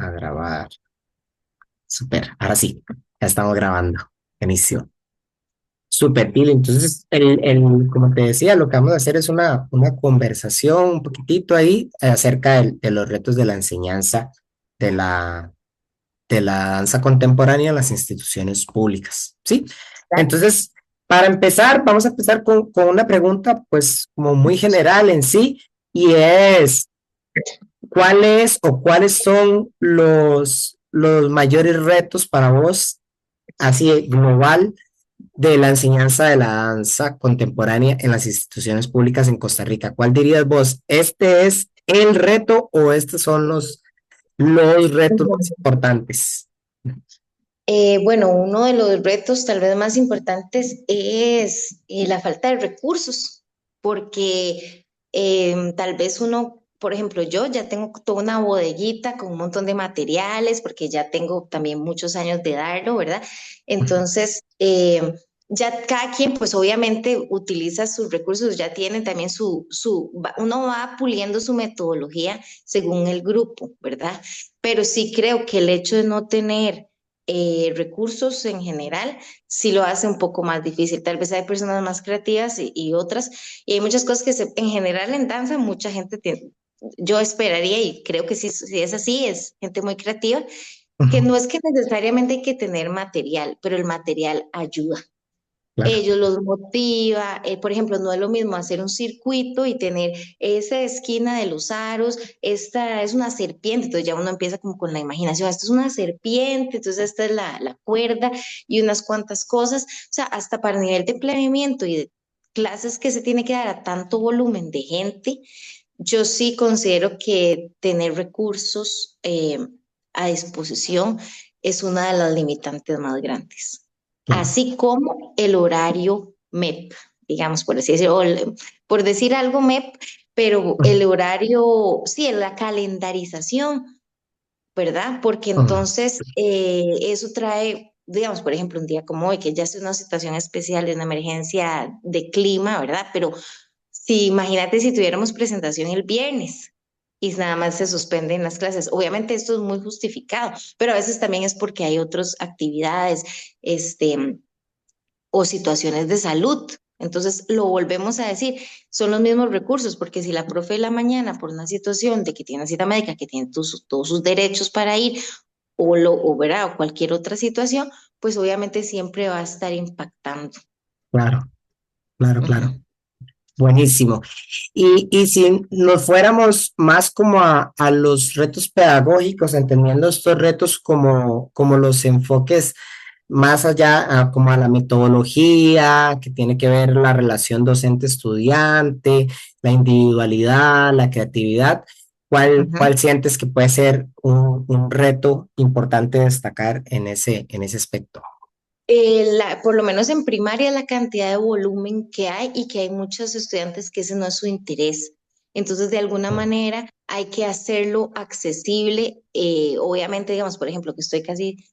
a grabar. Súper, ahora sí, ya estamos grabando. Buenísimo. Súper, Pili. Entonces, como te decía, lo que vamos a hacer es una conversación un poquitito ahí acerca de los retos de la enseñanza de de la danza contemporánea en las instituciones públicas. ¿Sí? Entonces, para empezar, vamos a empezar con una pregunta, pues, como muy general en sí, y es, ¿cuáles o cuáles son los mayores retos para vos, así global, de la enseñanza de la danza contemporánea en las instituciones públicas en Costa Rica? ¿Cuál dirías vos? ¿Este es el reto o estos son los retos más Ujú. importantes? Bueno, uno de los retos tal vez más importantes es la falta de recursos, porque tal vez uno, por ejemplo, yo ya tengo toda una bodeguita con un montón de materiales, porque ya tengo también muchos años de darlo, ¿verdad? Entonces, ya cada quien, pues obviamente utiliza sus recursos, ya tiene también uno va puliendo su metodología según el grupo, ¿verdad? Pero sí creo que el hecho de no tener recursos en general, sí lo hace un poco más difícil. Tal vez hay personas más creativas y otras, y hay muchas cosas que en general en danza mucha gente tiene. Yo esperaría y creo que sí, si es así, es gente muy creativa, que Ujú, no es que necesariamente hay que tener material, pero el material ayuda. claro. Ellos los motiva, por ejemplo, no es lo mismo hacer un circuito y tener esa esquina de los aros, esta es una serpiente, entonces ya uno empieza como con la imaginación, esto es una serpiente, entonces esta es la cuerda y unas cuantas cosas, o sea, hasta para nivel de planeamiento y de clases que se tiene que dar a tanto volumen de gente, yo sí considero que tener recursos a disposición es una de las limitantes más grandes, Claro. así como el horario MEP, digamos, por así decirlo, por decir algo MEP, pero Ujú, el horario, sí, la calendarización, ¿verdad? Porque ujú, entonces eso trae, digamos, por ejemplo, un día como hoy, que ya es una situación especial, de una emergencia de clima, ¿verdad? Pero si imagínate si tuviéramos presentación el viernes y nada más se suspenden las clases. Obviamente esto es muy justificado, pero a veces también es porque hay otras actividades, este, o situaciones de salud. Entonces lo volvemos a decir, son los mismos recursos, porque si la profe de la mañana, por una situación de que tiene una cita médica, que tiene todos sus derechos para ir, o, verá, o cualquier otra situación, pues obviamente siempre va a estar impactando. claro, claro, claro. Ujú. Buenísimo. Y si nos fuéramos más como a los retos pedagógicos, entendiendo estos retos como los enfoques más allá, como a la metodología, que tiene que ver la relación docente-estudiante, la individualidad, la creatividad, ¿cuál Ujú. sientes que puede ser un reto importante destacar en ese aspecto? Por lo menos en primaria, la cantidad de volumen que hay y que hay muchos estudiantes que ese no es su interés. Entonces, de alguna manera, hay que hacerlo accesible. Obviamente, digamos, por ejemplo, que estoy casi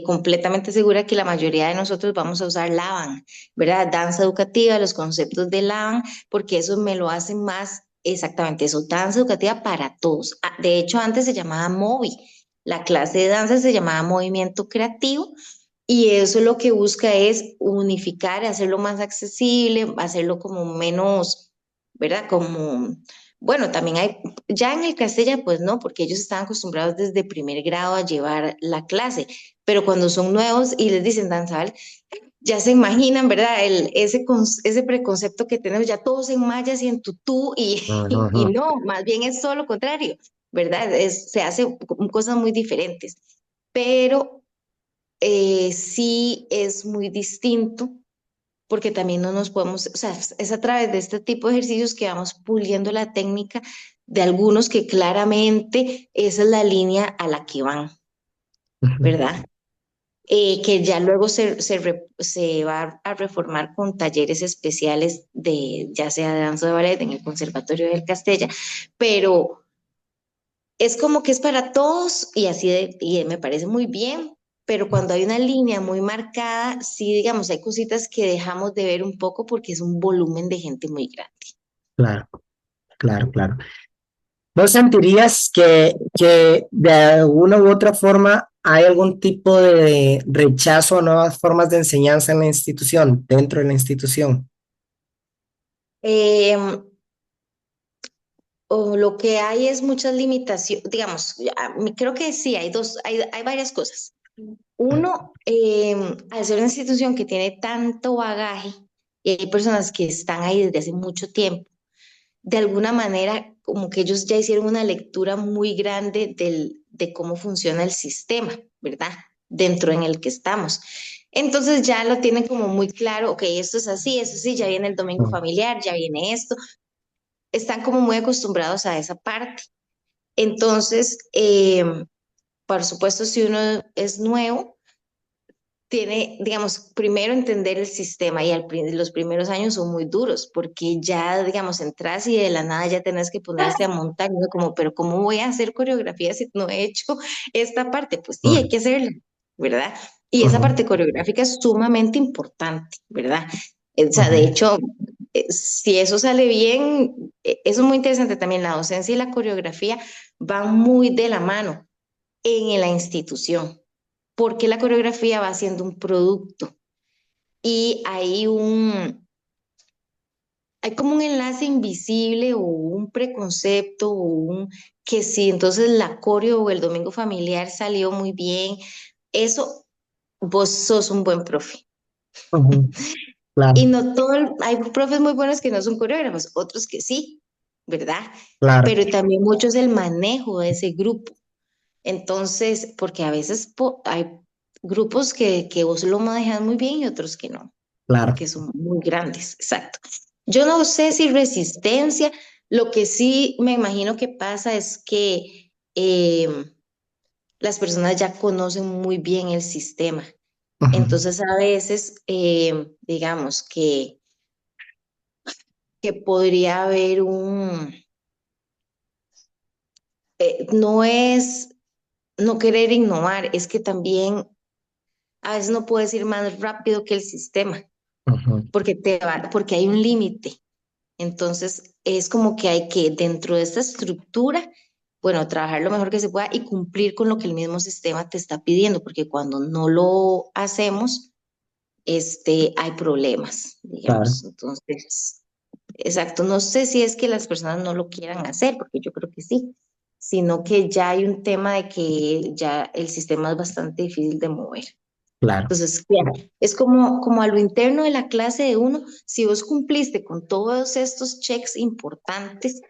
completamente segura que la mayoría de nosotros vamos a usar LAVAN, ¿verdad? Danza educativa, los conceptos de LAVAN, porque eso me lo hace más exactamente eso, danza educativa para todos. De hecho, antes se llamaba MOVI. La clase de danza se llamaba Movimiento Creativo y eso lo que busca es unificar, hacerlo más accesible, hacerlo como menos, ¿verdad? Como, bueno, también hay, ya en el Castella, pues no, porque ellos están acostumbrados desde primer grado a llevar la clase, pero cuando son nuevos y les dicen danzar, ya se imaginan, ¿verdad? Ese preconcepto que tenemos, ya todos en mallas y en tutú, y Ujú, no, más bien es todo lo contrario, ¿verdad? Se hace cosas muy diferentes. Pero sí es muy distinto porque también no nos podemos, o sea, es a través de este tipo de ejercicios que vamos puliendo la técnica de algunos que claramente esa es la línea a la que van, ujú. ¿verdad? Que ya luego se va a reformar con talleres especiales de, ya sea de danza de ballet en el Conservatorio del Castella, pero es como que es para todos y así y me parece muy bien, pero cuando hay una línea muy marcada, sí, digamos, hay cositas que dejamos de ver un poco porque es un volumen de gente muy grande. Claro, claro, claro. ¿No sentirías que de alguna u otra forma hay algún tipo de rechazo a nuevas formas de enseñanza en la institución, dentro de la institución? Eh, o lo que hay es muchas limitaciones, digamos, creo que sí, hay varias cosas. Uno, al ser una institución que tiene tanto bagaje y hay personas que están ahí desde hace mucho tiempo, de alguna manera como que ellos ya hicieron una lectura muy grande de cómo funciona el sistema, ¿verdad? Dentro en el que estamos. Entonces ya lo tienen como muy claro, ok, esto es así, eso sí, ya viene el domingo Mm, familiar, ya viene esto, están como muy acostumbrados a esa parte. Entonces, por supuesto, si uno es nuevo, tiene, digamos, primero entender el sistema y los primeros años son muy duros porque ya, digamos, entras y de la nada ya tenés que ponerse a montar, y uno como, pero ¿cómo voy a hacer coreografía si no he hecho esta parte? Pues sí, hay mm, que hacerla, ¿verdad? Y esa ujú, parte coreográfica es sumamente importante, ¿verdad? O sea, de ujú, hecho, si eso sale bien, eso es muy interesante también, la docencia y la coreografía van muy de la mano en la institución porque la coreografía va siendo un producto y hay como un enlace invisible o un preconcepto o un que si entonces la coreo o el domingo familiar salió muy bien, eso vos sos un buen profe. ujú. Y Claro, no todo, hay profes muy buenos que no son coreógrafos, otros que sí, ¿verdad? claro, Pero también mucho es el manejo de ese grupo. Entonces, porque a veces hay grupos que vos lo manejas muy bien y otros que no, claro, porque son muy grandes, exacto. Yo no sé si resistencia, lo que sí me imagino que pasa es que las personas ya conocen muy bien el sistema. ujú, Entonces, a veces, digamos que podría haber no es no querer innovar, es que también a veces no puedes ir más rápido que el sistema, ujú. porque hay un límite. Entonces, es como que hay que, dentro de esta estructura, bueno, trabajar lo mejor que se pueda y cumplir con lo que el mismo sistema te está pidiendo, porque cuando no lo hacemos, hay problemas, Claro, digamos. Entonces, exacto, no sé si es que las personas no lo quieran hacer, porque yo creo que sí, sino que ya hay un tema de que ya el sistema es bastante difícil de mover. claro, Entonces, claro, es como a lo interno de la clase de uno, si vos cumpliste con todos estos checks importantes,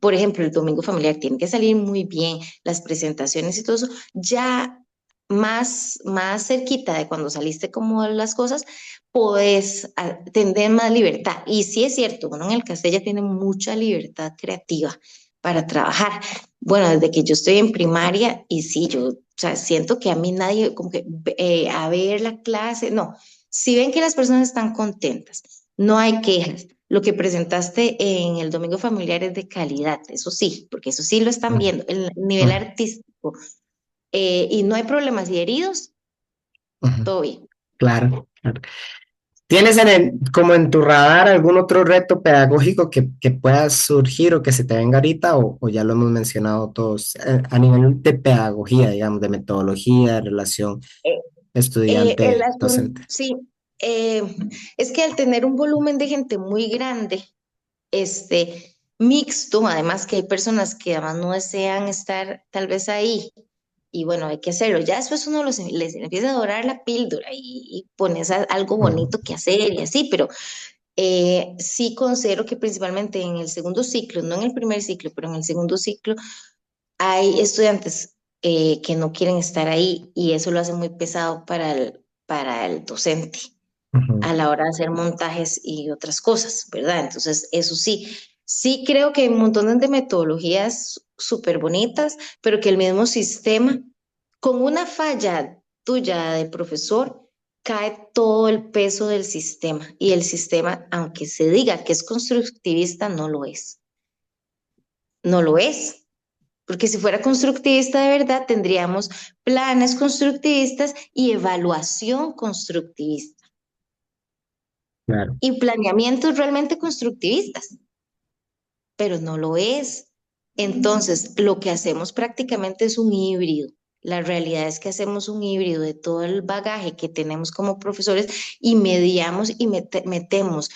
por ejemplo, el domingo familiar tiene que salir muy bien, las presentaciones y todo eso, ya más cerquita de cuando saliste como las cosas, puedes tener más libertad. Y sí es cierto, uno en el Castella tiene mucha libertad creativa para trabajar. Bueno, desde que yo estoy en primaria y sí, yo, o sea, siento que a mí nadie, como que a ver la clase, no, si ven que las personas están contentas, no hay quejas. Lo que presentaste en el Domingo Familiar es de calidad, eso sí, porque eso sí lo están ujú, viendo, el nivel ujú, artístico, y no hay problemas y heridos, ujú. todo bien. Claro, claro. ¿Tienes como en tu radar algún otro reto pedagógico que pueda surgir o que se te venga ahorita o ya lo hemos mencionado todos a nivel de pedagogía, digamos, de metodología, de relación Eh, el asunto, estudiante-docente? sí, eh, es que al tener un volumen de gente muy grande, mixto, además que hay personas que además no desean estar tal vez ahí, y bueno, hay que hacerlo. Ya después uno les empieza a dorar la píldora y pones algo Mm, bonito que hacer y así, pero sí considero que principalmente en el segundo ciclo, no en el primer ciclo, pero en el segundo ciclo, hay estudiantes que no quieren estar ahí y eso lo hace muy pesado para el docente ujú. a la hora de hacer montajes y otras cosas, ¿verdad? Entonces, eso sí, sí creo que hay un montón de metodologías súper bonitas, pero que el mismo sistema, con una falla tuya de profesor, cae todo el peso del sistema y el sistema, aunque se diga que es constructivista, no lo es. No lo es. Porque si fuera constructivista de verdad, tendríamos planes constructivistas y evaluación constructivista Claro, y planeamientos realmente constructivistas, pero no lo es. Entonces, lo que hacemos prácticamente es un híbrido. La realidad es que hacemos un híbrido de todo el bagaje que tenemos como profesores y mediamos y metemos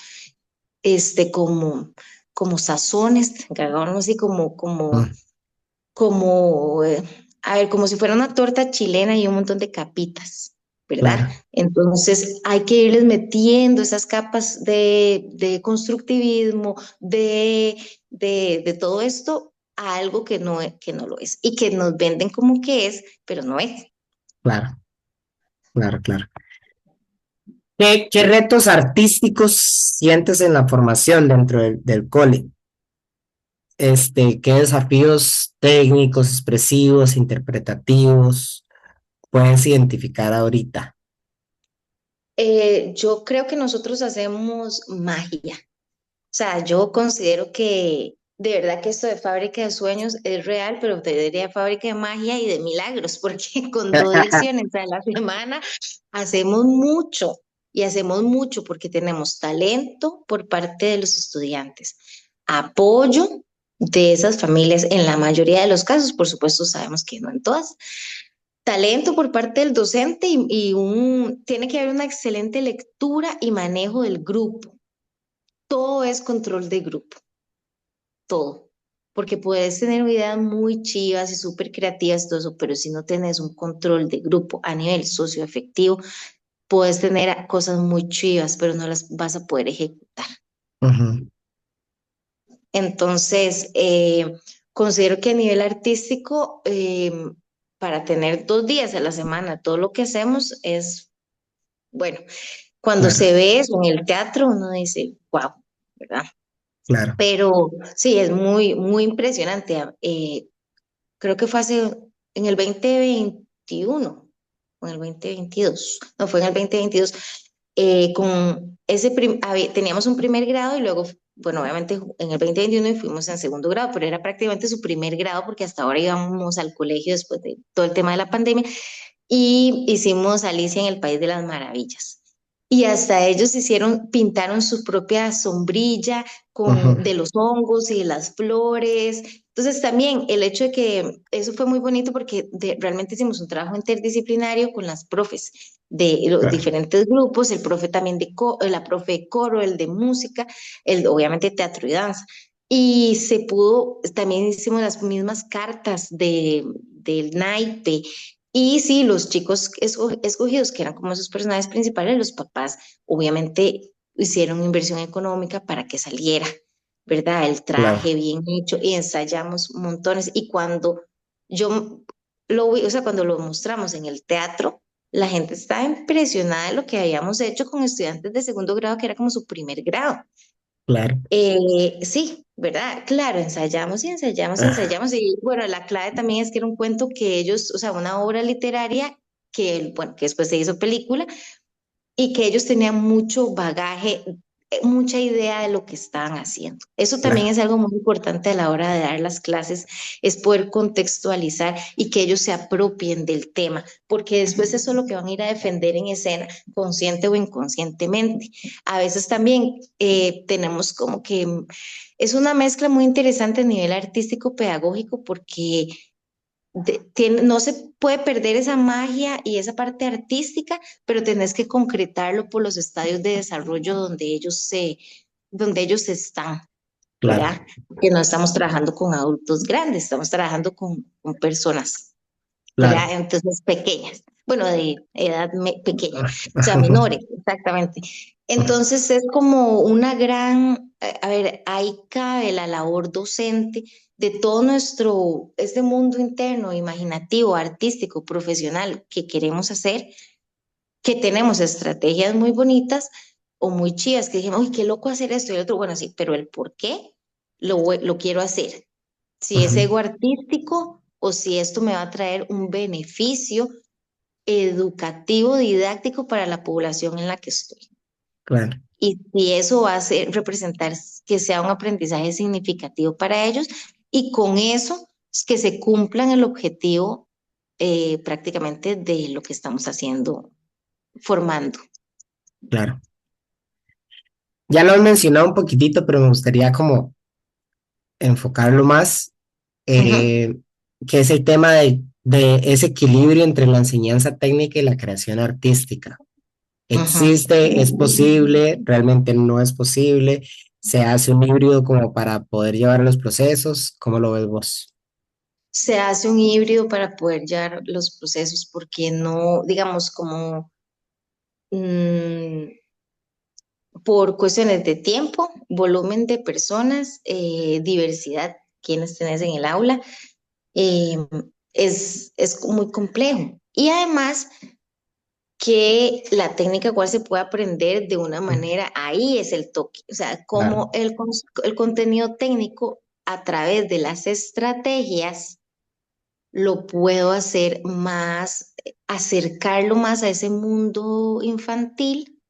como, como sazones, digamos así Mm, como, a ver, como si fuera una torta chilena y un montón de capitas, ¿verdad? claro, Entonces hay que irles metiendo esas capas de constructivismo, de todo esto a algo que no lo es y que nos venden como que es, pero no es. claro, claro, claro. ¿Qué retos artísticos sientes en la formación dentro del cole? ¿Qué desafíos técnicos, expresivos, interpretativos puedes identificar ahorita? Yo creo que nosotros hacemos magia. O sea, yo considero que de verdad que esto de fábrica de sueños es real, pero te diría fábrica de magia y de milagros, porque con 2 lecciones a la semana hacemos mucho y hacemos mucho porque tenemos talento por parte de los estudiantes, apoyo de esas familias en la mayoría de los casos, por supuesto sabemos que no en todas, talento por parte del docente tiene que haber una excelente lectura y manejo del grupo. Todo es control de grupo, todo. Porque puedes tener ideas muy chivas y súper creativas y todo eso, pero si no tienes un control de grupo a nivel socioafectivo, puedes tener cosas muy chivas, pero no las vas a poder ejecutar. Ujú, Entonces, considero que a nivel artístico, para tener 2 días a la semana, todo lo que hacemos es, bueno, cuando claro, se ve eso en el teatro, uno dice, wow, ¿verdad? claro. Pero sí, es muy, muy impresionante. Creo que fue en el 2021 o en el 2022, no fue en el 2022, teníamos un primer grado y luego, bueno, obviamente en el 2021 fuimos en segundo grado, pero era prácticamente su primer grado porque hasta ahora íbamos al colegio después de todo el tema de la pandemia y hicimos Alicia en el País de las Maravillas. Y hasta ellos pintaron su propia sombrilla Ujú, de los hongos y de las flores. Entonces también el hecho de que eso fue muy bonito porque realmente hicimos un trabajo interdisciplinario con las profes de los claro, diferentes grupos, el profe también la profe de coro, el de música, obviamente teatro y danza. Y también hicimos las mismas cartas del naipe y sí, los chicos escogidos, que eran como esos personajes principales, los papás, obviamente hicieron inversión económica para que saliera, ¿verdad? El claro, traje bien hecho y ensayamos montones. Y cuando yo lo vi, o sea, cuando lo mostramos en el teatro, la gente estaba impresionada de lo que habíamos hecho con estudiantes de segundo grado, que era como su primer grado. claro. Sí, ¿verdad? Claro, ensayamos y ensayamos y Ah, ensayamos. Y bueno, la clave también es que era un cuento que ellos, o sea, una obra literaria que, bueno, que después se hizo película y que ellos tenían mucho bagaje, mucha idea de lo que estaban haciendo. Eso también claro, es algo muy importante a la hora de dar las clases, es poder contextualizar y que ellos se apropien del tema, porque después eso es lo que van a ir a defender en escena, consciente o inconscientemente. A veces también tenemos como que es una mezcla muy interesante a nivel artístico pedagógico porque no se puede perder esa magia y esa parte artística, pero tenés que concretarlo por los estadios de desarrollo donde ellos están, claro, ¿verdad? Que no estamos trabajando con adultos grandes, estamos trabajando con personas, ¿verdad? claro. Entonces pequeñas, bueno, de edad pequeña, o sea, menores, exactamente. Entonces es como una a ver, ahí cabe la labor docente de todo este mundo interno, imaginativo, artístico, profesional que queremos hacer, que tenemos estrategias muy bonitas o muy chivas, que dijimos, uy, qué loco hacer esto y el otro, bueno, sí, pero el por qué lo quiero hacer. Si es Ujú, ego artístico o si esto me va a traer un beneficio educativo, didáctico para la población en la que estoy. claro, Y si eso va a representar que sea un aprendizaje significativo para ellos y con eso que se cumplan el objetivo prácticamente de lo que estamos haciendo, formando. claro. Ya lo he mencionado un poquitito, pero me gustaría como enfocarlo más. Ujú, eh, que es el tema de ese equilibrio entre la enseñanza técnica y la creación artística. ujú. ¿Existe? ¿Es posible? ¿Realmente no es posible? ¿Se hace un híbrido como para poder llevar los procesos? ¿Cómo lo ves vos? Se hace un híbrido para poder llevar los procesos porque no, digamos, como mm, por cuestiones de tiempo, volumen de personas, diversidad, quienes tenés en el aula, eh, es muy complejo. Y además que la técnica cual se puede aprender de una Mm, manera, ahí es el toque, o sea, claro. como el contenido técnico a través de las estrategias lo puedo hacer más, acercarlo más a ese mundo infantil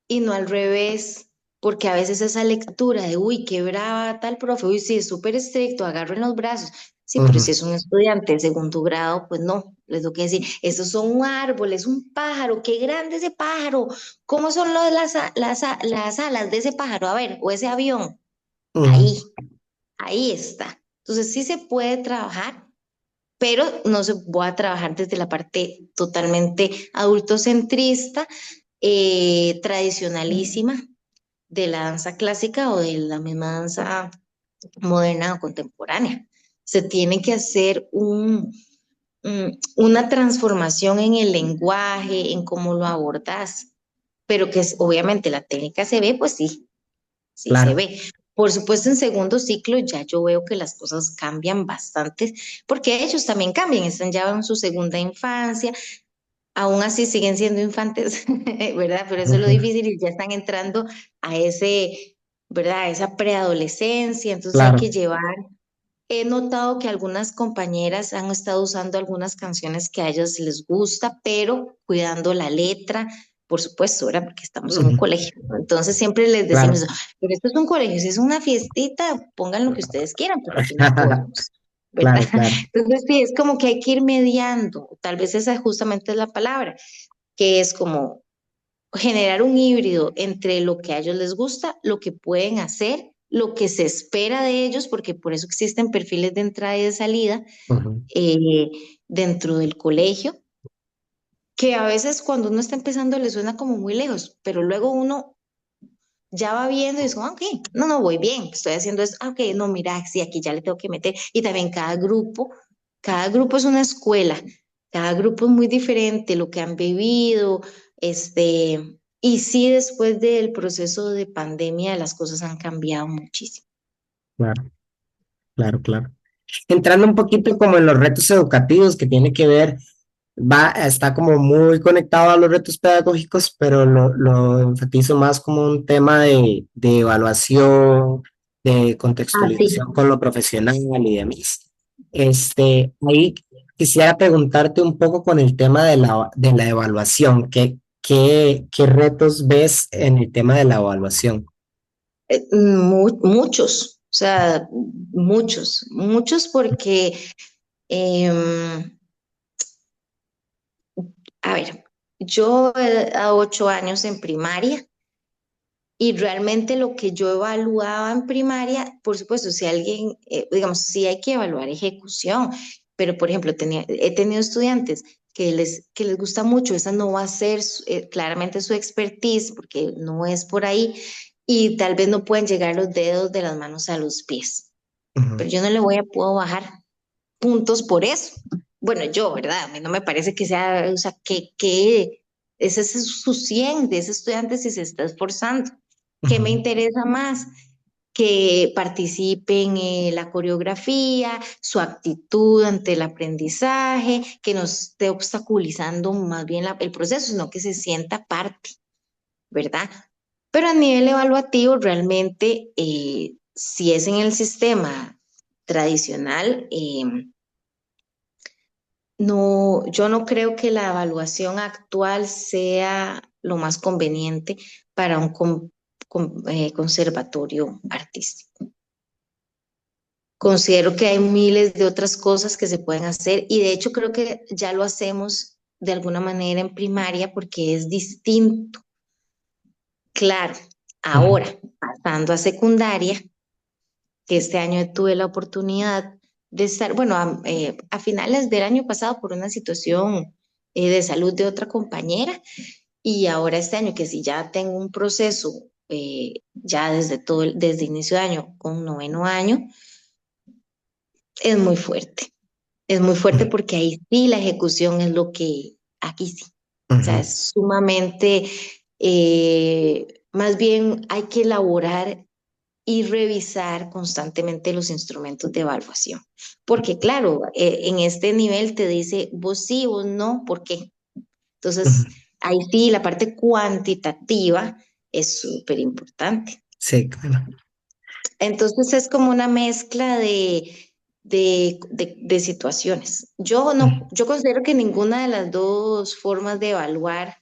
y no al revés, porque a veces esa lectura de, uy, qué brava tal profe, uy, sí, es súper estricto, agarro en los brazos. Sí, pero si Ujú, es un estudiante de segundo grado, pues no, les tengo que decir, esos son un árbol, es un pájaro, qué grande ese pájaro, ¿cómo son las alas de ese pájaro? A ver, o ese avión, ujú, ahí, ahí está. Entonces sí se puede trabajar, pero no se puede trabajar desde la parte totalmente adultocentrista, tradicionalísima de la danza clásica o de la misma danza moderna o contemporánea. Se tiene que hacer una transformación en el lenguaje, en cómo lo abordas, pero que es, obviamente la técnica se ve, pues sí, sí se claro, ve. Por supuesto, en segundo ciclo ya yo veo que las cosas cambian bastante, porque ellos también cambian, están ya en su segunda infancia, aún así siguen siendo infantes, ¿verdad? Pero eso es lo ujú, difícil y ya están entrando a ese, ¿verdad? A esa preadolescencia, entonces hay que claro. llevar. He notado que algunas compañeras han estado usando algunas canciones que a ellas les gusta, pero cuidando la letra, por supuesto, ¿verdad? Porque estamos en un Ujú, colegio. Entonces siempre les decimos, claro. pero esto es un colegio, si es una fiestita, pongan lo que ustedes quieran, pero aquí no podemos, ¿verdad? Claro, claro. Entonces sí, es como que hay que ir mediando, tal vez esa justamente es la palabra, que es como generar un híbrido entre lo que a ellos les gusta, lo que pueden hacer, lo que se espera de ellos, porque por eso existen perfiles de entrada y de salida Ujú, eh, dentro del colegio, que a veces cuando uno está empezando le suena como muy lejos, pero luego uno ya va viendo y dice, "Ah, ok, no, no, voy bien, estoy haciendo esto, ah, ok, no, mira, sí, aquí ya le tengo que meter". Y también cada grupo es una escuela, cada grupo es muy diferente, lo que han vivido, y sí, después del proceso de pandemia, las cosas han cambiado muchísimo. claro, claro, claro. Entrando un poquito como en los retos educativos que tiene que ver, está como muy conectado a los retos pedagógicos, pero lo enfatizo más como un tema de evaluación, de Ah, sí. contextualización con lo profesional y demás. Ahí quisiera preguntarte un poco con el tema de la evaluación. ¿Qué retos ves en el tema de la evaluación? Muchos, o sea, muchos porque, em, a ver, yo a 8 años en primaria y realmente lo que yo evaluaba en primaria, por supuesto, si alguien, digamos, sí hay que evaluar ejecución, pero por ejemplo, he tenido estudiantes que les gusta mucho, esa no va a ser claramente su expertise porque no es por ahí y tal vez no pueden llegar los dedos de las manos a los pies, Ujú, pero yo no le puedo bajar puntos por eso. Bueno, yo, ¿verdad? A mí no me parece que sea, o sea, que ese es su 100 de ese estudiante si se está esforzando. ¿Qué me ujú, interesa más? Que participen en la coreografía, su actitud ante el aprendizaje, que no esté obstaculizando más bien el proceso, sino que se sienta parte, ¿verdad? Pero a nivel evaluativo, realmente, si es en el sistema tradicional, no, yo no creo que la evaluación actual sea lo más conveniente para un conservatorio artístico. Considero que hay miles de otras cosas que se pueden hacer y de hecho creo que ya lo hacemos de alguna manera en primaria porque es distinto. Claro, ujú. ahora, pasando a secundaria, que este año tuve la oportunidad de estar, bueno, a finales del año pasado por una situación de salud de otra compañera y ahora este año que si ya tengo un proceso ya desde desde inicio de año con noveno año, es muy fuerte. Es muy fuerte Ujú, porque ahí sí la ejecución es lo que aquí sí. O sea, ujú, es sumamente, más bien hay que elaborar y revisar constantemente los instrumentos de evaluación. Porque claro, en este nivel te dice vos sí, vos no, ¿por qué? ujú. Entonces, ahí sí, la parte cuantitativa es súper importante. Sí, claro. Entonces es como una mezcla de situaciones. Yo no, Ujú, yo considero que ninguna de las dos formas de evaluar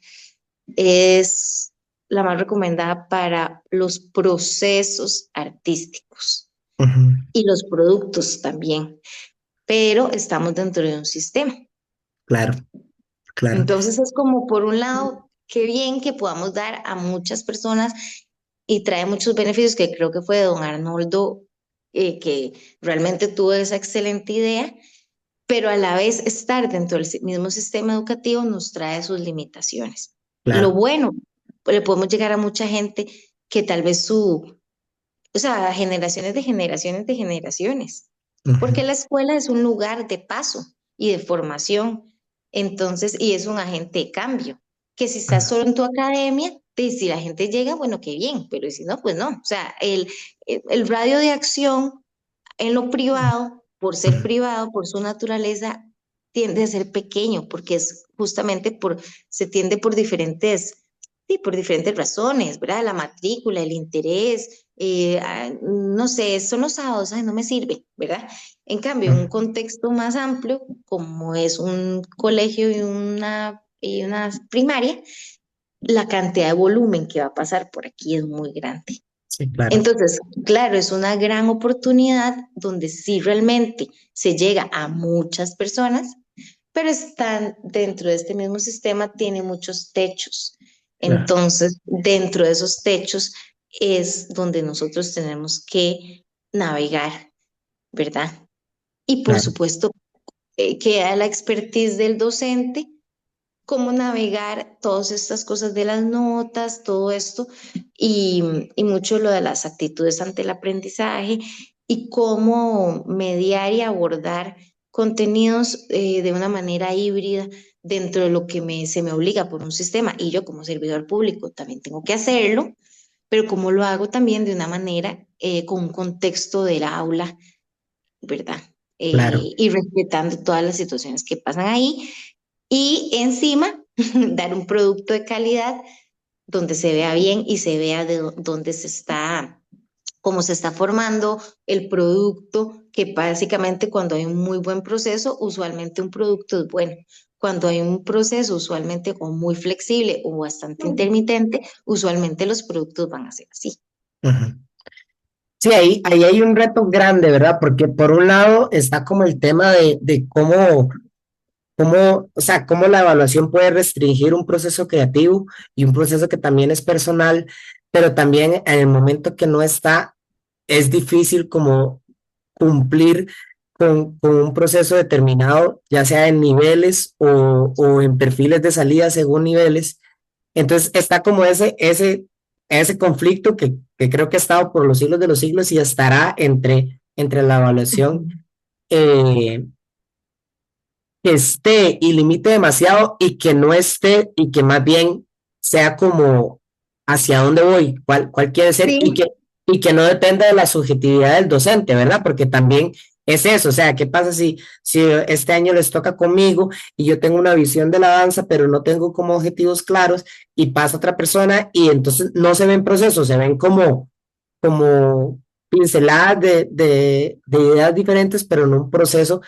es la más recomendada para los procesos artísticos ujú. y los productos también, pero estamos dentro de un sistema. Claro, claro. Entonces es como por un lado, qué bien que podamos dar a muchas personas y trae muchos beneficios, que creo que fue don Arnoldo que realmente tuvo esa excelente idea, pero a la vez estar dentro del mismo sistema educativo nos trae sus limitaciones. Lo Claro. bueno, le podemos llegar a mucha gente que tal vez o sea, generaciones de generaciones de generaciones, porque Ujú, la escuela es un lugar de paso y de formación, entonces, y es un agente de cambio, que si estás ujú, solo en tu academia, si la gente llega, bueno, qué bien, pero si no, pues no. O sea, el radio de acción en lo privado, por ser ujú. privado, por su naturaleza, tiende a ser pequeño, porque es justamente se tiende por diferentes, sí, por diferentes razones, ¿verdad? La matrícula, el interés, no sé, son los sábados, ay, no me sirve, ¿verdad? En cambio, en un Ujú. contexto más amplio, como es un colegio y una primaria, la cantidad de volumen que va a pasar por aquí es muy grande. Sí, claro, Entonces, claro, es una gran oportunidad donde sí realmente se llega a muchas personas, pero están dentro de este mismo sistema, tiene muchos techos. claro, Entonces, dentro de esos techos es donde nosotros tenemos que navegar, ¿verdad? Y por claro, supuesto, queda la expertise del docente cómo navegar todas estas cosas de las notas, todo esto, y mucho lo de las actitudes ante el aprendizaje y cómo mediar y abordar contenidos de una manera híbrida dentro de lo que se me obliga por un sistema. Y yo como servidor público también tengo que hacerlo, pero cómo lo hago también de una manera con un contexto del aula, ¿verdad? claro, Y respetando todas las situaciones que pasan ahí y encima dar un producto de calidad donde se vea bien y se vea dónde se está, cómo se está formando el producto, que básicamente cuando hay un muy buen proceso, usualmente un producto es bueno. Cuando hay un proceso usualmente o muy flexible o bastante intermitente, usualmente los productos van a ser así. ujú. Sí, ahí hay un reto grande, ¿verdad? Porque por un lado está como el tema de cómo, o sea, cómo la evaluación puede restringir un proceso creativo y un proceso que también es personal, pero también en el momento que no está, es difícil como cumplir con un proceso determinado, ya sea en niveles o en perfiles de salida según niveles. Entonces está como ese conflicto que creo que ha estado por los siglos de los siglos y estará entre la evaluación Ujú. eh, que esté y limite demasiado y que no esté y que más bien sea como hacia dónde voy, cuál quiere ser Sí, y que no dependa de la subjetividad del docente, ¿verdad? Porque también es eso, o sea, ¿qué pasa si este año les toca conmigo y yo tengo una visión de la danza, pero no tengo como objetivos claros y pasa otra persona y entonces no se ven procesos, se ven como pinceladas de ideas diferentes, pero no un proceso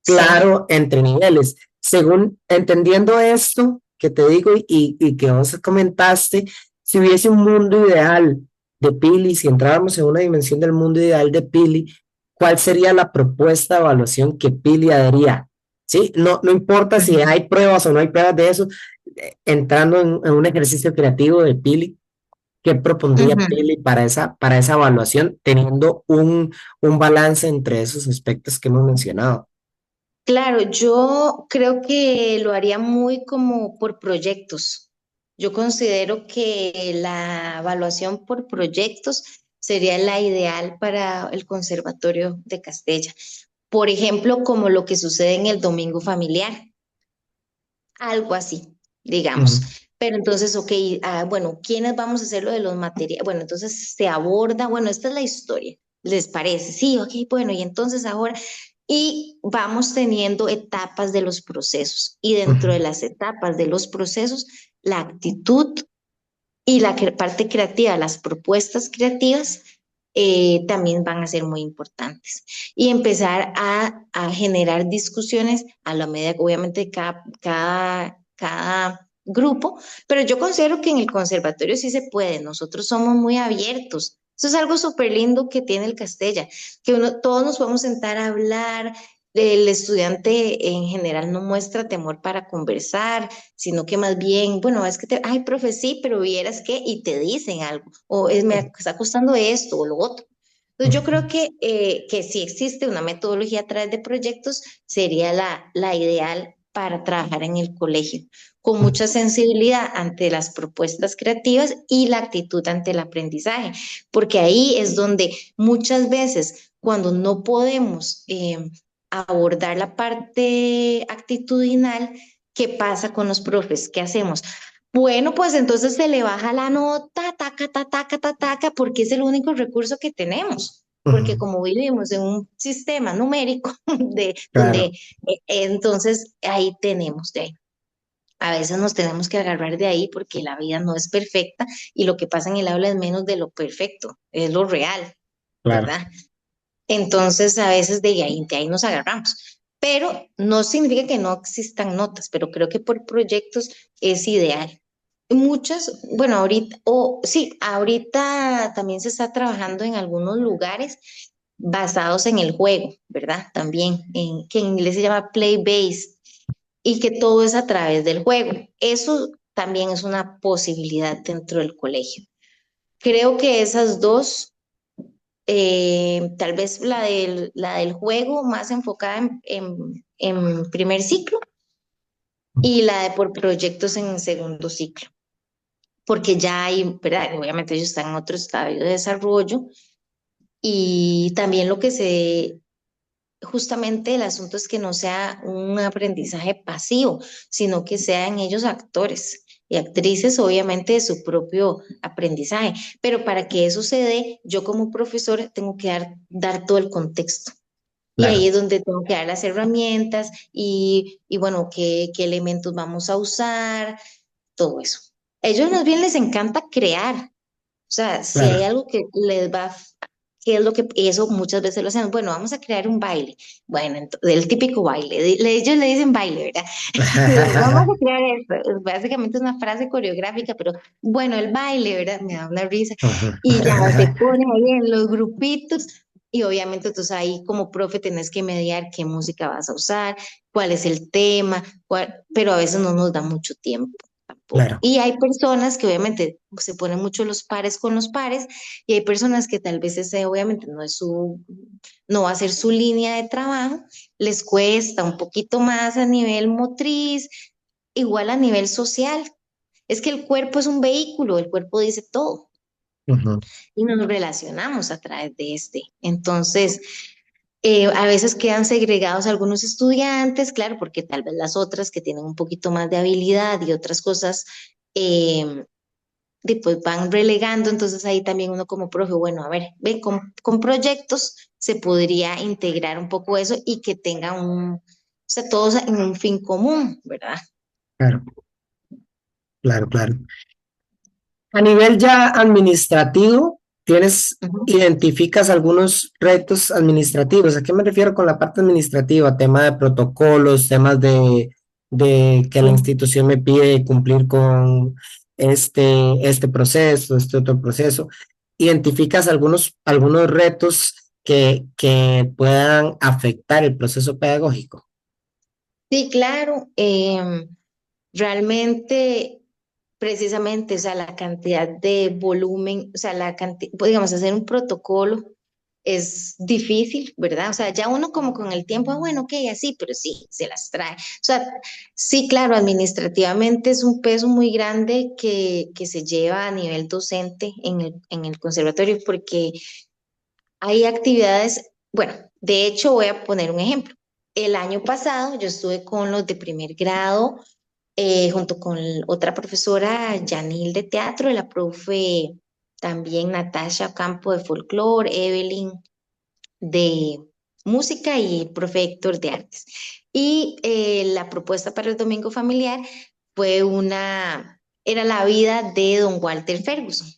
sí, claro entre niveles. Según entendiendo esto que te digo y que vos comentaste, si hubiese un mundo ideal de Pili, si entráramos en una dimensión del mundo ideal de Pili, ¿cuál sería la propuesta de evaluación que Pili daría? ¿Sí? No, no importa si ujú. hay pruebas o no hay pruebas de eso, entrando en un ejercicio creativo de Pili. ¿Qué propondría Ujú. Pili para esa evaluación, teniendo un balance entre esos aspectos que hemos mencionado? Claro, yo creo que lo haría muy como por proyectos. Yo considero que la evaluación por proyectos sería la ideal para el Conservatorio de Castella. Por ejemplo, como lo que sucede en el Domingo Familiar, algo así, digamos. Ujú, Pero entonces, ok, bueno, ¿quiénes vamos a hacer lo de los materiales? Bueno, entonces se aborda, bueno, esta es la historia, ¿les parece? Sí, ok, bueno, y entonces ahora, y vamos teniendo etapas de los procesos, y dentro de ujú, las etapas de los procesos, la actitud y la parte creativa, las propuestas creativas, también van a ser muy importantes. Y empezar a generar discusiones a la medida, obviamente, cada grupo, pero yo considero que en el conservatorio sí se puede, nosotros somos muy abiertos. Eso es algo súper lindo que tiene el Castella, que todos nos podemos sentar a hablar. El estudiante en general no muestra temor para conversar, sino que más bien, bueno, es que ay, profe, sí, pero vieras qué, y te dicen algo, o es, me está costando esto o lo otro. Entonces yo creo ujú, que si existe una metodología a través de proyectos, sería la ideal para trabajar en el colegio, con ujú. mucha sensibilidad ante las propuestas creativas y la actitud ante el aprendizaje, porque ahí es donde muchas veces cuando no podemos abordar la parte actitudinal, ¿qué pasa con los profes? ¿Qué hacemos? Bueno, pues entonces se le baja la nota, taca, taca, taca, taca, taca, porque es el único recurso que tenemos. Porque Ujú, como vivimos en un sistema numérico de donde claro, entonces ahí tenemos de ahí. A veces nos tenemos que agarrar de ahí porque la vida no es perfecta y lo que pasa en el aula es menos de lo perfecto, es lo real, claro, ¿verdad? Entonces, a veces de ahí nos agarramos. Pero no significa que no existan notas, pero creo que por proyectos es ideal. Muchas, bueno, ahorita, o sí, ahorita también se está trabajando en algunos lugares basados en el juego, ¿verdad? También, que en inglés se llama play-based y que todo es a través del juego. Eso también es una posibilidad dentro del colegio. Creo que esas dos tal vez la del juego más enfocada en primer ciclo y la de por proyectos en segundo ciclo, porque ya hay, ¿verdad? Obviamente ellos están en otro estadio de desarrollo y también justamente el asunto es que no sea un aprendizaje pasivo, sino que sean ellos actores y actrices, obviamente, de su propio aprendizaje. Pero para que eso se dé, yo como profesor tengo que dar todo el contexto. Y ahí claro. es donde tengo que dar las herramientas y bueno, qué elementos vamos a usar, todo eso. A ellos más bien les encanta crear. O sea, si hay Claro. algo que les va, ¿qué es lo que, y eso muchas veces lo hacen? Bueno, vamos a crear un baile. Bueno, el típico baile. Ellos le dicen baile, ¿verdad? Vamos a crear esto. Básicamente es una frase coreográfica, pero bueno, el baile, ¿verdad? Me da una risa. Ujú. Y ya se pone ahí en los grupitos. Y obviamente, entonces ahí como profe tenés que mediar qué música vas a usar, cuál es el tema, pero a veces no nos da mucho tiempo tampoco. Claro, Y hay personas que obviamente se ponen mucho los pares con los pares y hay personas que tal vez ese obviamente no va a ser su línea de trabajo, les cuesta un poquito más a nivel motriz, igual a nivel social. Es que el cuerpo es un vehículo, el cuerpo dice todo ujú, y nos relacionamos a través de este. Entonces, a veces quedan segregados algunos estudiantes, claro, porque tal vez las otras que tienen un poquito más de habilidad y otras cosas, pues van relegando, entonces ahí también uno como profe, bueno, a ver, ven, con proyectos se podría integrar un poco eso y que tenga o sea, todos en un fin común, ¿verdad? claro, claro, claro. A nivel ya administrativo, Ujú. identificas algunos retos administrativos. ¿A qué me refiero con la parte administrativa? Tema de protocolos, temas de que la Sí. institución me pide cumplir con este proceso, este otro proceso. ¿Identificas algunos retos que puedan afectar el proceso pedagógico? Sí, claro, realmente. precisamente, o sea, la cantidad de volumen, o sea, la cantidad, digamos, hacer un protocolo es difícil, ¿verdad? O sea, ya uno como con el tiempo, bueno, ok, así, pero sí, se las trae. O sea, sí, claro, administrativamente es un peso muy grande que se lleva a nivel docente en el conservatorio, porque hay actividades, bueno, de hecho voy a poner un ejemplo. El año pasado yo estuve con los de primer grado, junto con otra profesora, Janil de teatro, y la profe también Natasha Campo de folclore, Evelyn de música y profe Héctor de artes. Y la propuesta para el domingo familiar fue era la vida de don Walter Ferguson.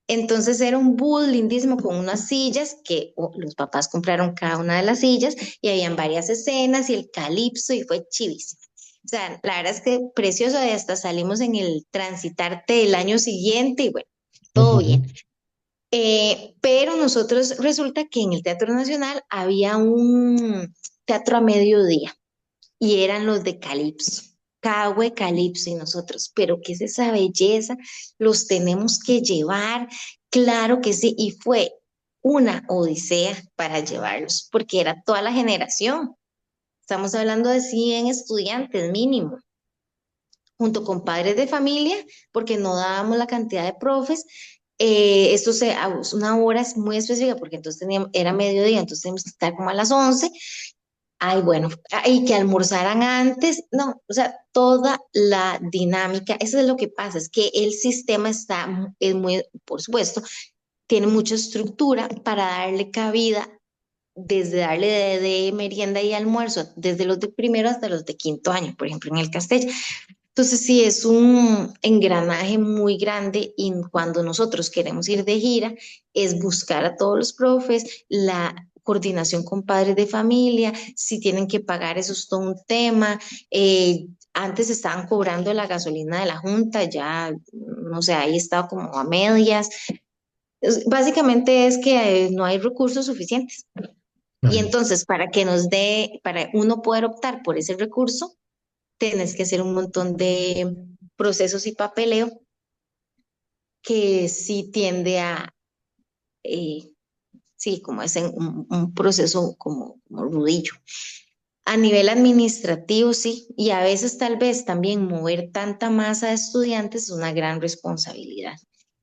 Entonces era un bus lindísimo con unas sillas que los papás compraron cada una de las sillas y habían varias escenas y el calipso y fue chivísimo. O sea, la verdad es que precioso y hasta salimos en el transitarte del año siguiente y bueno, todo bien. Ujú, Pero nosotros resulta que en el Teatro Nacional había un teatro a mediodía y eran los de Calipso, Cahue, Calipso y nosotros, pero ¿qué es esa belleza? Los tenemos que llevar, claro que sí, y fue una odisea para llevarlos, porque era toda la generación. Estamos hablando de 100 estudiantes mínimo, junto con padres de familia, porque no dábamos la cantidad de profes. Una hora es muy específica, porque entonces era mediodía, entonces teníamos que estar como a las 11. Ay, bueno, y que almorzaran antes, no, o sea, toda la dinámica, eso es lo que pasa, es que el sistema es muy, por supuesto, tiene mucha estructura para darle cabida, desde darle de merienda y almuerzo, desde los de primero hasta los de quinto año, por ejemplo, en el Castell. Entonces, sí, es un engranaje muy grande y cuando nosotros queremos ir de gira, es buscar a todos los profes, la coordinación con padres de familia, si tienen que pagar, eso es todo un tema. Antes estaban cobrando la gasolina de la junta, ya, no sé, ahí estaba como a medias. Básicamente es que no hay recursos suficientes. Y claro. entonces, para uno poder optar por ese recurso, tienes que hacer un montón de procesos y papeleo que sí tiende eh, sí, como es un proceso como rudillo. A nivel administrativo, sí, y a veces tal vez también mover tanta masa de estudiantes es una gran responsabilidad.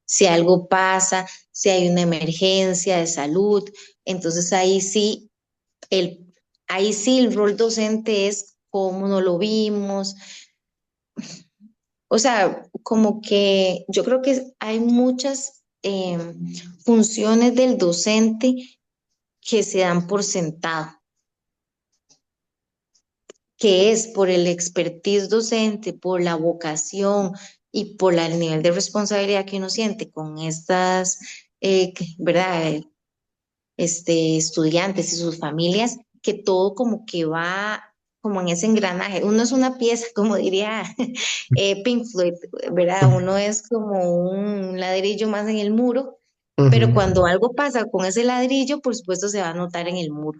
Si algo pasa, si hay una emergencia de salud, entonces el, ahí sí el rol docente es cómo no lo vimos. O sea, como que yo creo que hay muchas funciones del docente que se dan por sentado, que es por el expertise docente, por la vocación y por el nivel de responsabilidad que uno siente con estas, ¿verdad? Estudiantes y sus familias, que todo como que va como en ese engranaje. Uno es una pieza, como diría Pink Floyd, ¿verdad? Uno es como un ladrillo más en el muro, pero Ujú, cuando algo pasa con ese ladrillo, por supuesto se va a notar en el muro.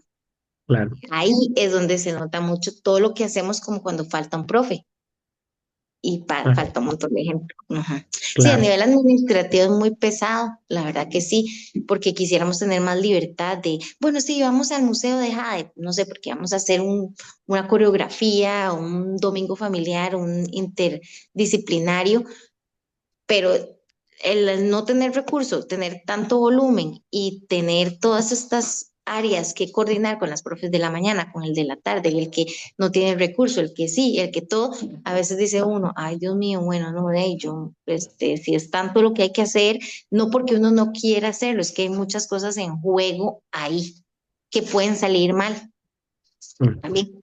claro. Ahí es donde se nota mucho todo lo que hacemos, como cuando falta un profe. Y Ah, falta un montón de ejemplos. Ujú. Sí, a claro. nivel administrativo es muy pesado, la verdad que sí, porque quisiéramos tener más libertad de, bueno, sí, vamos al Museo de Jade, no sé, porque vamos a hacer una coreografía, un domingo familiar, un interdisciplinario, pero el no tener recursos, tener tanto volumen y tener todas estas áreas que coordinar con las profes de la mañana, con el de la tarde, y el que no tiene recurso, el que sí, el que todo, a veces dice uno, ay Dios mío, bueno, no, de yo, si es tanto lo que hay que hacer, no porque uno no quiera hacerlo, es que hay muchas cosas en juego ahí que pueden salir mal Mm, también.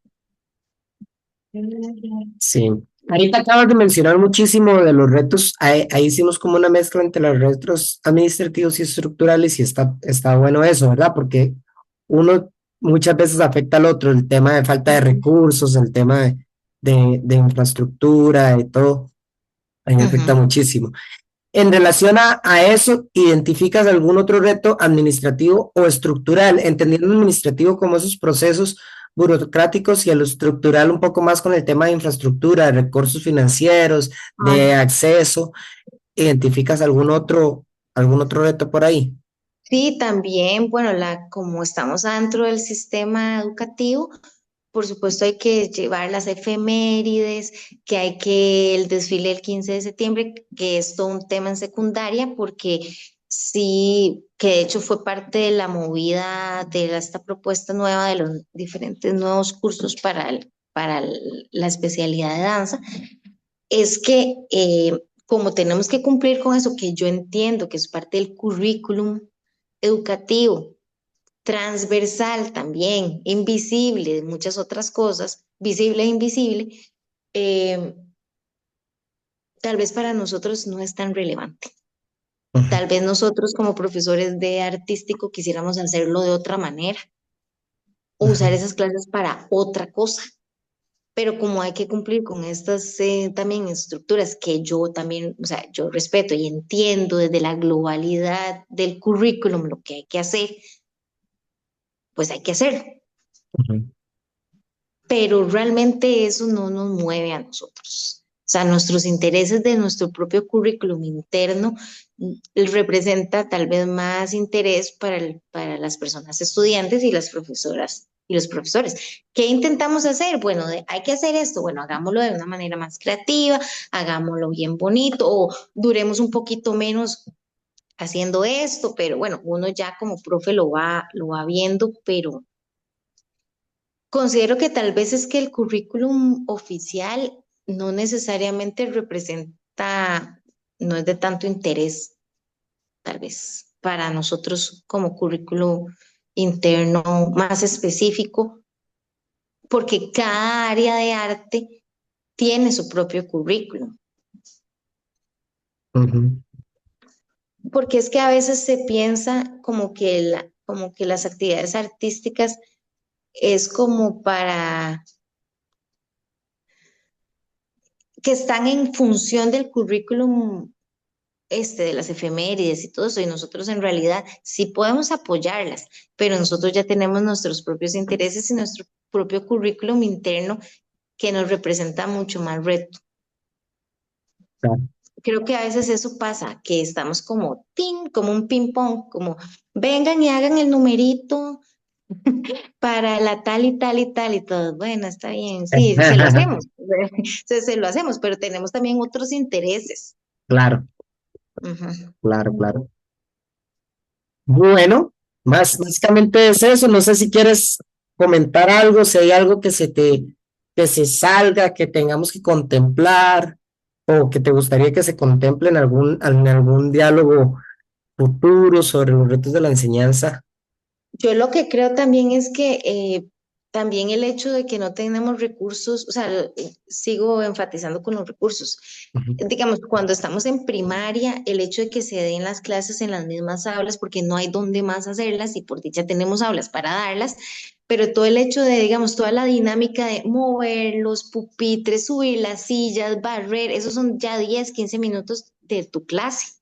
sí. Ahorita acabas de mencionar muchísimo de los retos. Ahí hicimos como una mezcla entre los retos administrativos y estructurales y está bueno eso, ¿verdad? Porque uno muchas veces afecta al otro, el tema de falta de recursos, el tema de infraestructura, de todo, ahí afecta Ujú. muchísimo. En relación a eso, ¿identificas algún otro reto administrativo o estructural? Entendiendo administrativo como esos procesos burocráticos y a lo estructural un poco más con el tema de infraestructura, de recursos financieros, de acceso. ¿Identificas algún otro reto por ahí? Sí, también, bueno, como estamos dentro del sistema educativo, por supuesto hay que llevar las efemérides, que hay que el desfile del 15 de septiembre, que es todo un tema en secundaria, porque sí, que de hecho fue parte de la movida de esta propuesta nueva de los diferentes nuevos cursos la especialidad de danza, es que como tenemos que cumplir con eso, que yo entiendo que es parte del currículum educativo, transversal también, invisible, de muchas otras cosas, visible e invisible, eh, tal vez para nosotros no es tan relevante. Ujú, Tal vez nosotros como profesores de artístico quisiéramos hacerlo de otra manera o usar ujú, esas clases para otra cosa. Pero como hay que cumplir con estas también estructuras que yo también, o sea, yo respeto y entiendo desde la globalidad del currículum lo que hay que hacer, pues hay que hacerlo. ujú, Pero realmente eso no nos mueve a nosotros. O sea, nuestros intereses de nuestro propio currículum interno representa tal vez más interés para las personas estudiantes y las profesoras y los profesores. ¿Qué intentamos hacer? Bueno, hay que hacer esto, bueno, hagámoslo de una manera más creativa, hagámoslo bien bonito o duremos un poquito menos haciendo esto, pero bueno, uno ya como profe lo va viendo, pero considero que tal vez es que el currículum oficial no necesariamente representa, no es de tanto interés, tal vez, para nosotros como currículum interno más específico, porque cada área de arte tiene su propio currículum. ujú, Porque es que a veces se piensa como que las actividades artísticas es como para que están en función del currículum de las efemérides y todo eso, y nosotros en realidad sí podemos apoyarlas, pero nosotros ya tenemos nuestros propios intereses y nuestro propio currículum interno que nos representa mucho más reto. claro. Creo que a veces eso pasa, que estamos como, ¡ting!, como un ping-pong, como vengan y hagan el numerito para la tal y tal y tal y todo. Bueno, está bien, sí, se lo hacemos, se lo hacemos, pero tenemos también otros intereses. Claro, Ujú. claro, claro. Bueno, básicamente es eso. No sé si quieres comentar algo, si hay algo que se salga, que tengamos que contemplar, o que te gustaría que se contemple en algún diálogo futuro sobre los retos de la enseñanza. Yo lo que creo también es que también el hecho de que no tenemos recursos, o sea, sigo enfatizando con los recursos. Ujú, Digamos, cuando estamos en primaria, el hecho de que se den las clases en las mismas aulas, porque no hay dónde más hacerlas y por dicha tenemos aulas para darlas, pero todo el hecho de, digamos, toda la dinámica de mover los pupitres, subir las sillas, barrer, esos son ya 10 15 minutos de tu clase.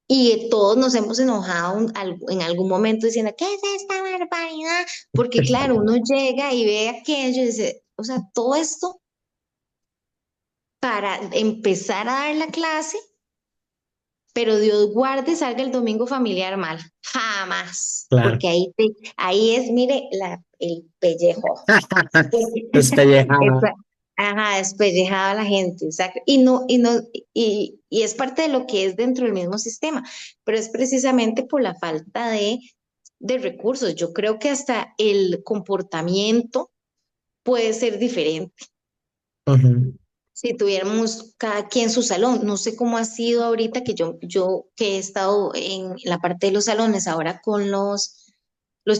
Y todos nos hemos enojado en algún momento diciendo, ¿qué es esta barbaridad? Porque claro, uno llega y ve aquello y dice, o sea, todo esto para empezar a dar la clase, pero Dios guarde salga el domingo familiar mal. Jamás. claro. Porque ahí es, mire, el pellejo. Despellejada. Esa- Ajá, despellejada a la gente, exacto. Y es parte de lo que es dentro del mismo sistema, pero es precisamente por la falta de recursos. Yo creo que hasta el comportamiento puede ser diferente. Ujú, Si tuviéramos cada quien su salón, no sé cómo ha sido ahorita que yo que he estado en la parte de los salones ahora con los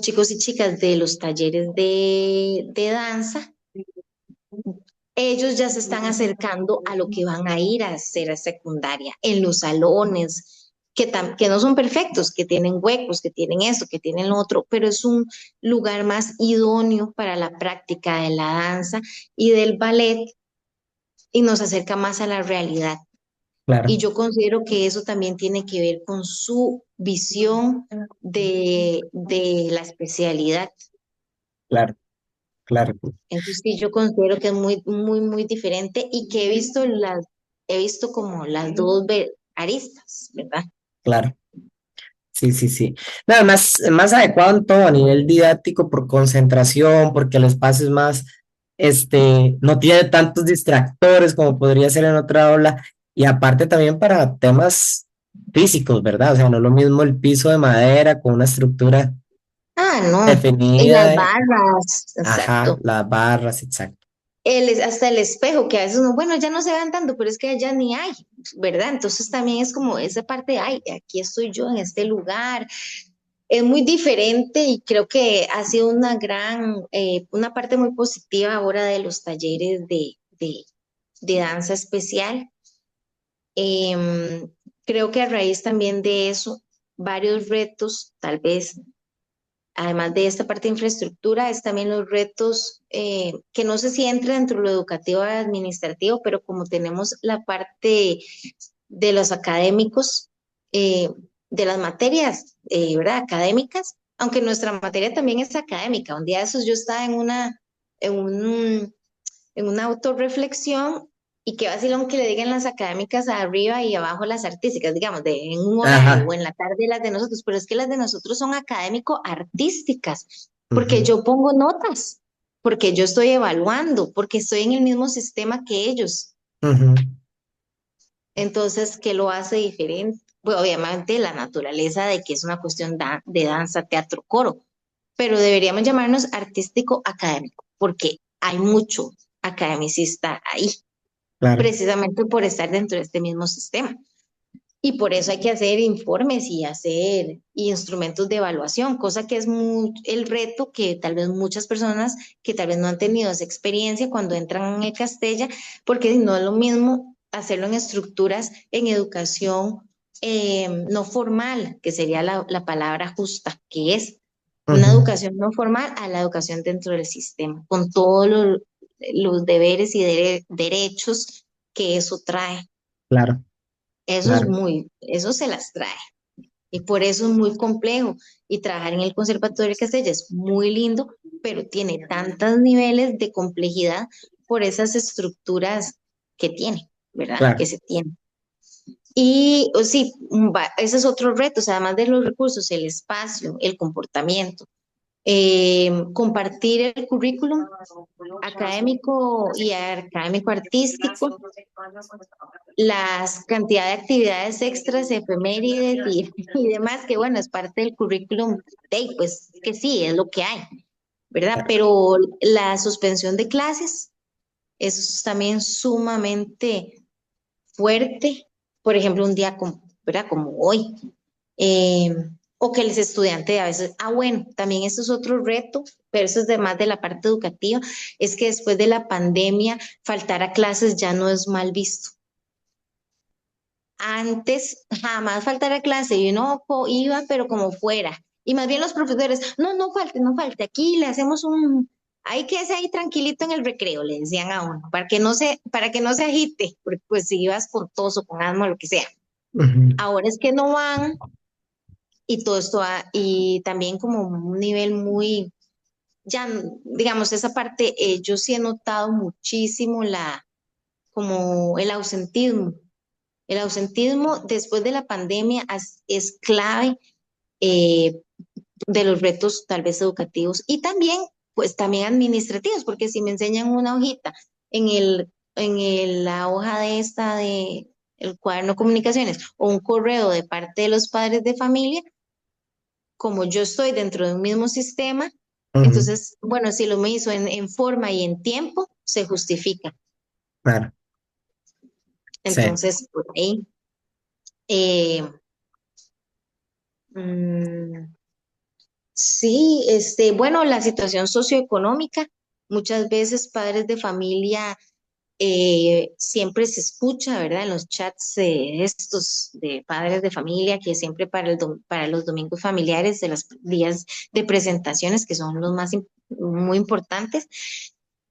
chicos y chicas de los talleres de danza. Ellos ya se están acercando a lo que van a ir a hacer a secundaria, en los salones, que no son perfectos, que tienen huecos, que tienen esto, que tienen lo otro, pero es un lugar más idóneo para la práctica de la danza y del ballet y nos acerca más a la realidad. Y claro, yo considero que eso también tiene que ver con su visión de la especialidad. claro. claro, Entonces sí, yo considero que es muy, muy, muy diferente y que he visto como las dos aristas, ¿verdad? claro. Sí, sí, sí. Nada más, más adecuado en todo a nivel didáctico por concentración, porque el espacio es más, no tiene tantos distractores como podría ser en otra aula, y aparte también para temas físicos, ¿verdad? O sea, no es lo mismo el piso de madera con una estructura Ah, no. Y las definida, barras, ajá, exacto. las barras, exacto. Hasta el espejo, que a veces uno, bueno, ya no se vean tanto, pero es que ya ni hay, ¿verdad? Entonces también es como esa parte de, ay, aquí estoy yo en este lugar. Es muy diferente y creo que ha sido una parte muy positiva ahora de los talleres de danza especial. Em, Creo que a raíz también de eso, varios retos, tal vez, además de esta parte de infraestructura, es también los retos que no sé si entra dentro de lo educativo o administrativo, pero como tenemos la parte de los académicos, eh, de las materias, ¿verdad? Académicas, aunque nuestra materia también es académica. Un día de esos yo estaba en un, en una autorreflexión y qué vacilón que le digan las académicas arriba y abajo las artísticas, digamos, en un horario o Ajá, en la tarde las de nosotros, pero es que las de nosotros son académico-artísticas, porque ujú, yo pongo notas, porque yo estoy evaluando, porque estoy en el mismo sistema que ellos. ujú, Entonces, ¿qué lo hace diferente? Pues obviamente la naturaleza de que es una cuestión de danza, teatro, coro, pero deberíamos llamarnos artístico académico, porque hay mucho academicista ahí, claro, precisamente por estar dentro de este mismo sistema. Y por eso hay que hacer informes y hacer instrumentos de evaluación, cosa que es el reto que tal vez muchas personas que tal vez no han tenido esa experiencia cuando entran en el Castella, porque no es lo mismo hacerlo en estructuras en educación no formal, que sería la palabra justa, que es una ujú, educación no formal a la educación dentro del sistema, con todos los deberes y derechos que eso trae. claro, claro, Eso se las trae. Y por eso es muy complejo. Y trabajar en el Conservatorio de Castella es muy lindo, pero tiene tantos niveles de complejidad por esas estructuras que tiene, ¿verdad? Que claro, se tiene. Y sí, ese es otro reto, o sea, además de los recursos, el espacio, el comportamiento, compartir el currículum académico y académico artístico, las cantidad de actividades extras, efemérides y demás, que bueno, es parte del currículum, pues que sí, es lo que hay, ¿verdad? claro, Pero la suspensión de clases, eso es también sumamente fuerte, por ejemplo, un día como, ¿verdad? Como hoy, eh, o que los estudiantes a veces, bueno, también eso es otro reto, pero eso es de más de la parte educativa, es que después de la pandemia, faltar a clases ya no es mal visto. Antes jamás faltara clase y uno iba, pero como fuera. Y más bien los profesores, no, no falte, no falte, aquí le hacemos hay que ser ahí tranquilito en el recreo, le decían a uno, para que no se agite, porque pues si ibas con tos o con asma, lo que sea. ujú, Ahora es que no van y todo esto y también como un nivel muy, ya, digamos, esa parte, yo sí he notado muchísimo como el ausentismo. El ausentismo después de la pandemia es clave eh, de los retos tal vez educativos y también, pues también administrativos, porque si me enseñan una hojita la hoja de el cuaderno de comunicaciones o un correo de parte de los padres de familia, como yo estoy dentro de un mismo sistema, ujú, entonces, bueno, si lo me hizo en forma y en tiempo, se justifica. claro, sí, Entonces, por ahí. eh, mm, Sí, bueno, la situación socioeconómica, muchas veces padres de familia siempre se escucha, ¿verdad? En los chats estos de padres de familia que siempre para los domingos familiares de los días de presentaciones que son los muy importantes.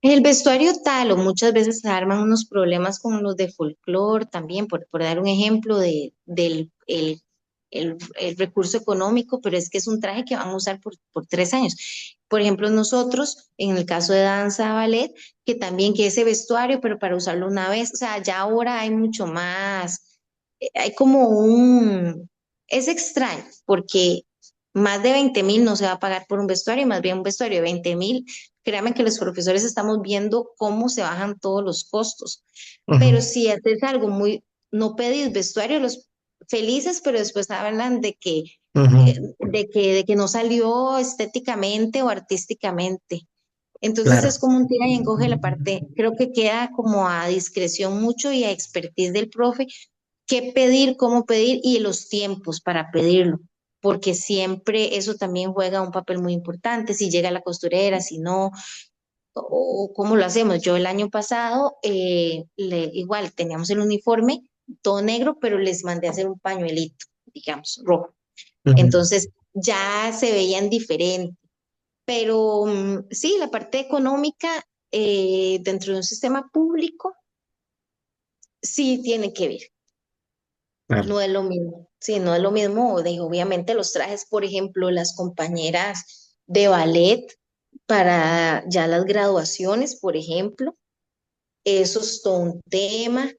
El vestuario tal o muchas veces se arman unos problemas con los de folclore también, por dar un ejemplo el recurso económico, pero es que es un traje que van a usar por 3 años. Por ejemplo, nosotros, en el caso de danza ballet, que también que ese vestuario, pero para usarlo una vez, o sea, ya ahora hay mucho más, hay como es extraño, porque más de 20.000 no se va a pagar por un vestuario, y más bien un vestuario de 20.000, créanme que los profesores estamos viendo cómo se bajan todos los costos, pero Ujú, si haces algo muy, no pedís vestuario, los felices, pero después hablan ujú, de que no salió estéticamente o artísticamente. Entonces claro. es como un tira y encoge la parte, creo que queda como a discreción mucho y a expertise del profe, qué pedir, cómo pedir y los tiempos para pedirlo, porque siempre eso también juega un papel muy importante, si llega la costurera, si no, o cómo lo hacemos. Yo el año pasado, igual teníamos el uniforme todo negro, pero les mandé a hacer un pañuelito, digamos, rojo. Ujú, Entonces ya se veían diferentes. Pero sí, la parte económica dentro de un sistema público sí tiene que ver. claro. No es lo mismo. Sí, no es lo mismo. Obviamente los trajes, por ejemplo, las compañeras de ballet para ya las graduaciones, por ejemplo, eso es todo un tema.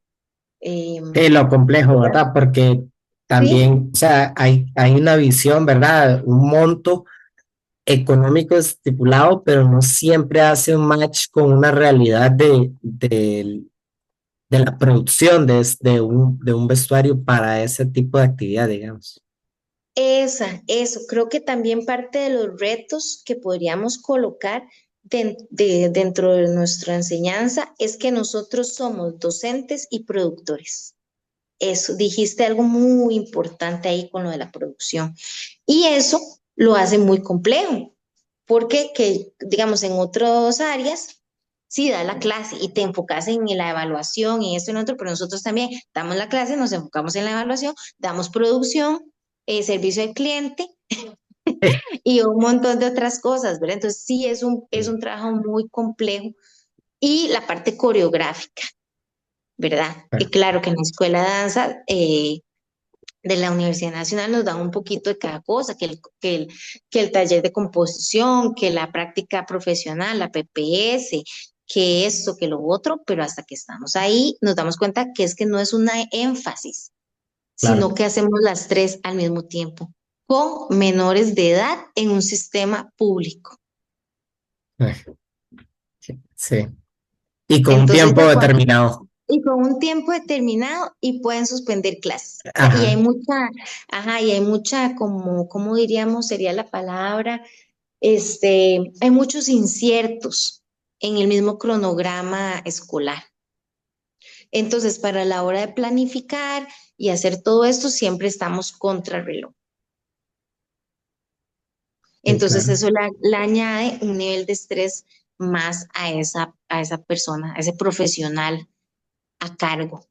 eh, Sí, lo complejo, ¿verdad? Porque sí, también, o sea, hay una visión, ¿verdad? Un monto económico estipulado, pero no siempre hace un match con una realidad de la producción de un vestuario para ese tipo de actividad, digamos. eso. Creo que también parte de los retos que podríamos colocar dentro de nuestra enseñanza es que nosotros somos docentes y productores. Eso, dijiste algo muy importante ahí con lo de la producción. Y eso lo hace muy complejo, porque que, digamos, en otras áreas, sí, da la clase y te enfocas en la evaluación y esto y lo otro, pero nosotros también damos la clase, nos enfocamos en la evaluación, damos producción, servicio al cliente y un montón de otras cosas, ¿verdad? Entonces sí es un trabajo muy complejo y la parte coreográfica, ¿verdad? Y Claro, claro que en la escuela de danza de la Universidad Nacional nos dan un poquito de cada cosa, que el taller de composición, que la práctica profesional, la PPS, que esto, que lo otro, pero hasta que estamos ahí nos damos cuenta que es que no es una énfasis, claro. sino que hacemos las tres al mismo tiempo, con menores de edad en un sistema público. Sí. Y con un Entonces, tiempo determinado. y con un tiempo determinado y pueden suspender clases. O sea, y hay Ajá, mucha, ajá, y hay mucha, como, ¿cómo diríamos? Sería la palabra, hay muchos inciertos en el mismo cronograma escolar. Entonces, para la hora de planificar y hacer todo esto, siempre estamos contra reloj. sí, Entonces, claro. eso le añade un nivel de estrés más a esa persona, a ese profesional a cargo.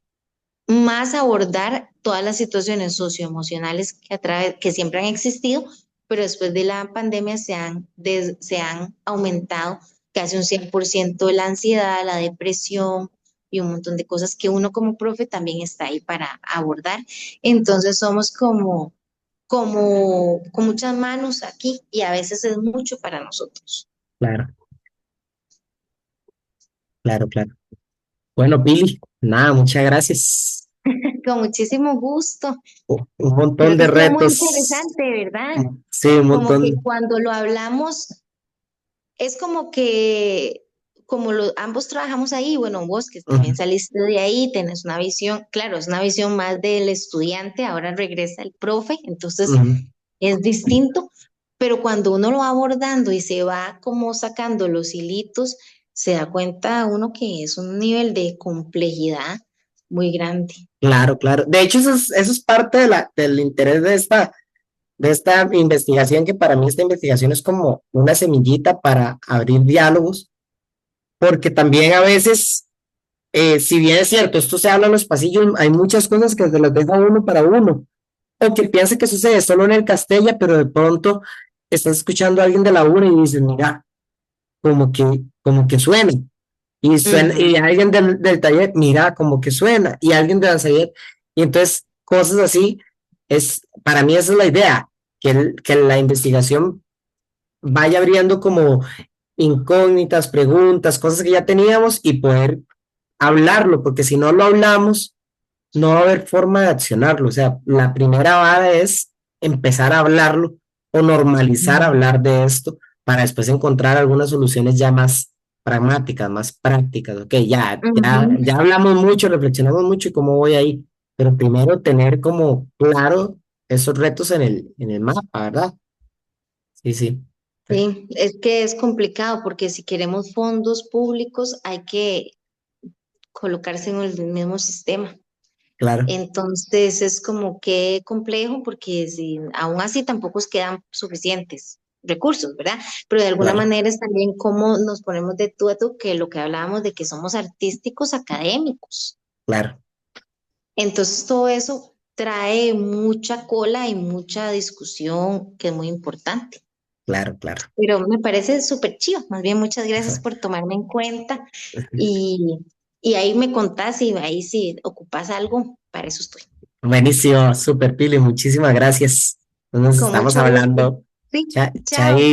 Más abordar todas las situaciones socioemocionales que siempre han existido, pero después de la pandemia se han aumentado casi un 100% la ansiedad, la depresión y un montón de cosas que uno como profe también está ahí para abordar. Entonces somos como con muchas manos aquí y a veces es mucho para nosotros. Claro, claro, claro. Bueno, Pili, nada, muchas gracias. Con muchísimo gusto. Un montón Creo que de estuvo muy retos. interesante, ¿verdad? Sí, un Como que montón. cuando lo hablamos, es como que, ambos trabajamos ahí, bueno, vos que también Ujú, saliste de ahí, tenés una visión, claro, es una visión más del estudiante, ahora regresa el profe, entonces ujú. es distinto, pero cuando uno lo va abordando y se va como sacando los hilitos, se da cuenta uno que es un nivel de complejidad muy grande. Claro, claro. De hecho, eso es parte del interés de esta investigación, que para mí esta investigación es como una semillita para abrir diálogos, porque también a veces, si bien es cierto, esto se habla en los pasillos, hay muchas cosas que se las deja uno para uno, o que piensa que sucede solo en el Castella, pero de pronto estás escuchando a alguien de la UNA y dices, mira, como que suena. Ujú. Y alguien del taller, mira, como que suena, y alguien de Danzaviet, y entonces cosas así. para mí esa es la idea, que la investigación vaya abriendo como incógnitas, preguntas, cosas que ya teníamos y poder hablarlo, porque si no lo hablamos, no va a haber forma de accionarlo. O sea, la primera vara es empezar a hablarlo o normalizar Mm. hablar de esto para después encontrar algunas soluciones ya más pragmáticas, más prácticas. Ok, Ujú. ya hablamos mucho, reflexionamos mucho y cómo voy ahí, pero primero tener como claro esos retos en el mapa, ¿verdad? Sí, sí, Sí, es que es complicado porque si queremos fondos públicos hay que colocarse en el mismo sistema. claro, Entonces es como que complejo porque si, aún así tampoco os quedan suficientes recursos, ¿verdad? Pero de alguna claro, manera es también cómo nos ponemos de tú a tú, que lo que hablábamos de que somos artísticos académicos. claro, Entonces todo eso trae mucha cola y mucha discusión que es muy importante. claro, claro. Pero me parece súper chido. Más bien, muchas gracias por tomarme en cuenta y, y ahí me contás y ahí si ocupas algo, para eso estoy. Buenísimo, super Pili, muchísimas gracias. Nos Con estamos mucho gusto. hablando. Sí, Chai. chao.